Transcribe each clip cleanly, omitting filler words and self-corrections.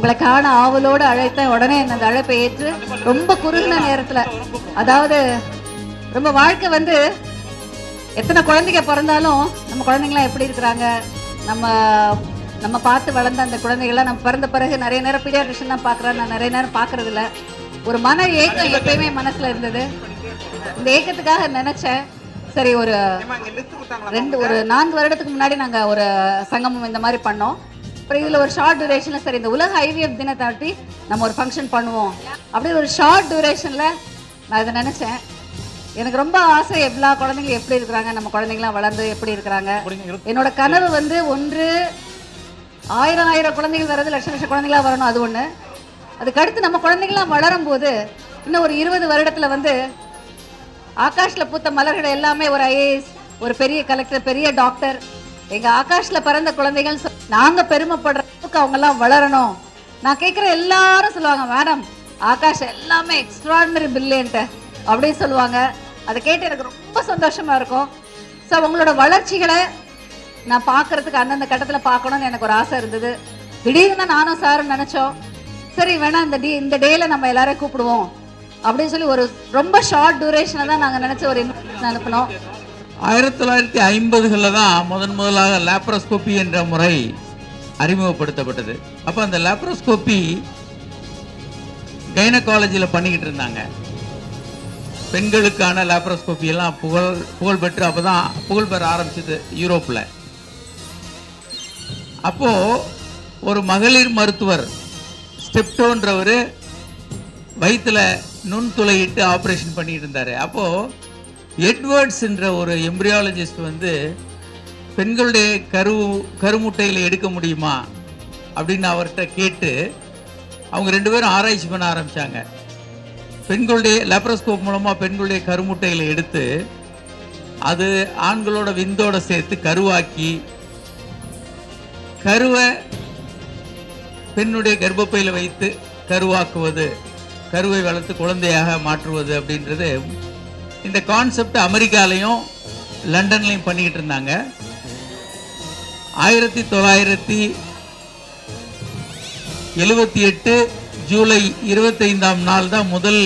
உங்களை காண ஆவலோடு அழைத்தேன். உடனே அந்த அழைப்பை ஏற்று ரொம்ப குறுகின நேரத்துல, அதாவது ரொம்ப வாழ்க்கை வந்து எத்தனை குழந்தைங்க பிறந்தாலும் நம்ம குழந்தைங்களாம் எப்படி இருக்கிறாங்க, நம்ம நம்ம பார்த்து வளர்ந்த அந்த குழந்தைகள்லாம் நம்ம பிறந்த பிறகு நிறைய நேரம் பீடியாட்ரிஷன் தான் பார்க்குறேன். நான் நிறைய நேரம் பார்க்கறது இல்லை. ஒரு மன ஏக்கம் எப்பயுமே மனசுல இருந்தது. இந்த ஏக்கத்துக்காக நினைச்சேன், சரி ஒரு 4 வருடத்துக்கு முன்னாடி நாங்கள் ஒரு சங்கமம் இந்த மாதிரி பண்ணோம். அப்புறம் இதில் ஒரு ஷார்ட் டியூரேஷனில் சரி இந்த உலக ஐவிஎஃப் தினத்தாட்டி நம்ம ஒரு ஃபங்க்ஷன் பண்ணுவோம் அப்படியே ஒரு ஷார்ட் டியூரேஷனில் நான் இதை நினச்சேன். எனக்கு ரொம்ப ஆசை எல்லா குழந்தைங்களும் எப்படி இருக்கிறாங்க, நம்ம குழந்தைங்களாம் வளர்ந்து எப்படி இருக்கிறாங்க. என்னோட கனவு வந்து ஒன்று 1000 குழந்தைகள் வர்றது, லட்ச குழந்தைங்களா வரணும், அது ஒன்று. அதுக்கடுத்து நம்ம குழந்தைங்களாம் வளரும் போது இன்னும் ஒரு 20 வருடத்துல வந்து ஆகாஷ்ல பூத்த மலர்கள் எல்லாமே ஒரு ஐஏஎஸ், ஒரு பெரிய கலெக்டர், பெரிய டாக்டர், எங்க ஆகாஷ்ல பிறந்த குழந்தைகள் நாங்க பெருமைப்படுற அளவுக்கு அவங்க எல்லாம் வளரணும். நான் கேட்கிற எல்லாரும் சொல்லுவாங்க, மேடம் ஆகாஷ் எல்லாமே எக்ஸ்ட்ராடினரி பிரில்லியன்ட் அப்படின்னு சொல்லுவாங்க. அதை கேட்டு எனக்கு ரொம்ப சந்தோஷமா இருக்கும். ஸோ அவங்களோட வளர்ச்சிகளை நான் பார்க்கறதுக்கு அந்தந்த கட்டத்தில் பார்க்கணும்னு எனக்கு ஒரு ஆசை இருந்தது. திடீர்னு நானும் சாரும் நினைச்சோம், சரி வேணா இந்த டேல நம்ம எல்லாரையும் கூப்பிடுவோம் அப்படின்னு சொல்லி ஒரு ரொம்ப ஷார்ட் டியூரேஷனை தான் நாங்கள் நினைச்ச ஒரு இன்விடேஷன் அனுப்பினோம். 1950களில் தான் முதலாக லேப்ரோஸ்கோபி என்ற முறை அறிமுகப்படுத்தப்பட்டது. அப்போ அந்த லேப்ரோஸ்கோபி கைனகாலஜியில் பண்ணிக்கிட்டு இருந்தாங்க. பெண்களுக்கான லேப்ரோஸ்கோபி எல்லாம் புகழ் பெற்று அப்போ தான் புகழ் பெற ஆரம்பிச்சது யூரோப்பில். அப்போது ஒரு மகளிர் மருத்துவர் ஸ்டெப்டோன்றவர் வயிற்றுல நுண்துளையிட்டு ஆப்ரேஷன் பண்ணிட்டு இருந்தார். அப்போது எட்வர்ட்ஸ் என்ற ஒரு எம்ப்ரியாலஜிஸ்ட் வந்து பெண்களுடைய கருமுட்டையில் எடுக்க முடியுமா அப்படின்னு அவர்கிட்ட கேட்டு அவங்க 2 பேரும் ஆராய்ச்சி பண்ண ஆரம்பித்தாங்க. பெண்களுடைய லேப்ரோஸ்கோப் மூலமாக பெண்களுடைய கருமுட்டையில் எடுத்து அது ஆண்களோட விந்தோட சேர்த்து கருவாக்கி கருவை பெண்ணுடைய கர்ப்பப்பையில் வைத்து கருவாக்குவது, கருவை வளர்த்து குழந்தையாக மாற்றுவது அப்படின்றது இந்த கான்செப்ட் அமெரிக்காலையும் லண்டன்லையும் பண்ணிக்கிட்டு இருந்தாங்க. 1978 ஜூலை 25ஆம் நாள் தான் முதல்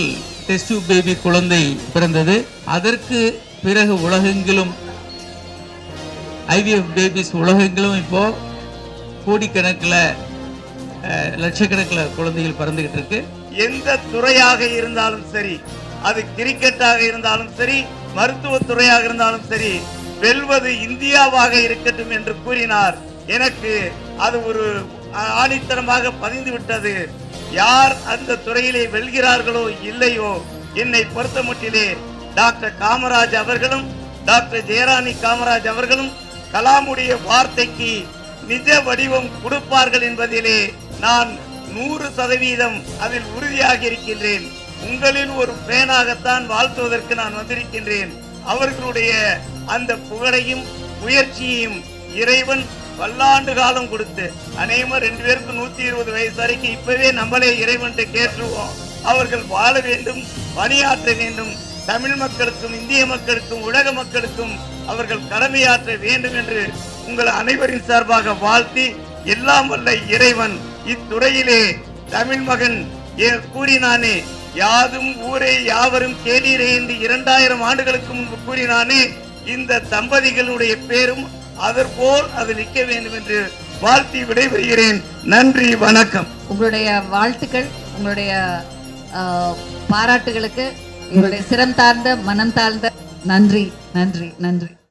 டெஸ்ட் டியூப் பேபி குழந்தை பிறந்தது. அதற்கு பிறகு உலகெங்கிலும் ஐவிஎஃப் பேபிஸ் உலகெங்கிலும் இப்போ கோடிக்கணக்கில் லட்சக்கணக்கில் குழந்தைகள் பிறந்துகிட்டு இருக்கு. எந்த துறையாக இருந்தாலும் சரி, அது கிரிக்கெட்டாக இருந்தாலும் சரி, மருத்துவத்துறையாக இருந்தாலும் சரி, வெல்வது இந்தியாவாக இருக்கட்டும் என்று கூறினார். எனக்கு அது ஒரு ஆணித்தரமாக பதிந்து விட்டது. யார் அந்த துறையிலே வெல்கிறார்களோ இல்லையோ, என்னை பொறுத்த மட்டிலே டாக்டர் காமராஜ் அவர்களும் டாக்டர் ஜெயராணி காமராஜ் அவர்களும் கலாமுடைய வார்த்தைக்கு நிஜ வடிவம் கொடுப்பார்கள் என்பதிலே நான் 100% அதில் உறுதியாக இருக்கின்றேன். உங்களில் ஒரு பேனாகத்தான் வாழ்த்துவதற்கு நான் வந்திருக்கின்றேன். அவர்களுடைய அந்த புகழையும் முயற்சியையும் இறைவன் பல்லாண்டு காலம் கொடுத்து, அநேகமாக 2 பேருக்கு 120 வயசு வரைக்கும் இப்பவே நம்மளே இறைவன் கேட்டுருவோம். அவர்கள் வாழ வேண்டும், பணியாற்ற வேண்டும். தமிழ் மக்களுக்கும் இந்திய மக்களுக்கும் உலக மக்களுக்கும் அவர்கள் கடமையாற்ற வேண்டும் என்று உங்கள் அனைவரின் சார்பாக வாழ்த்தி, எல்லாம் வல்ல இறைவன் இத்துறையிலே தமிழ் மகன் கூறினானே, யாதும் ஊரே யாவரும் கேளீரே என்று 2000 ஆண்டுகளுக்கு முன்பு கூறினானே, இந்த தம்பதிகளுடைய பேரும் அதற்போல் அது நிற்க வேண்டும் என்று வாழ்த்தி விடைபெறுகிறேன். நன்றி, வணக்கம். உங்களுடைய வாழ்த்துக்கள், உங்களுடைய பாராட்டுகளுக்கு எங்களுடைய சிரம் தாழ்ந்த மனம் தாழ்ந்த நன்றி நன்றி நன்றி.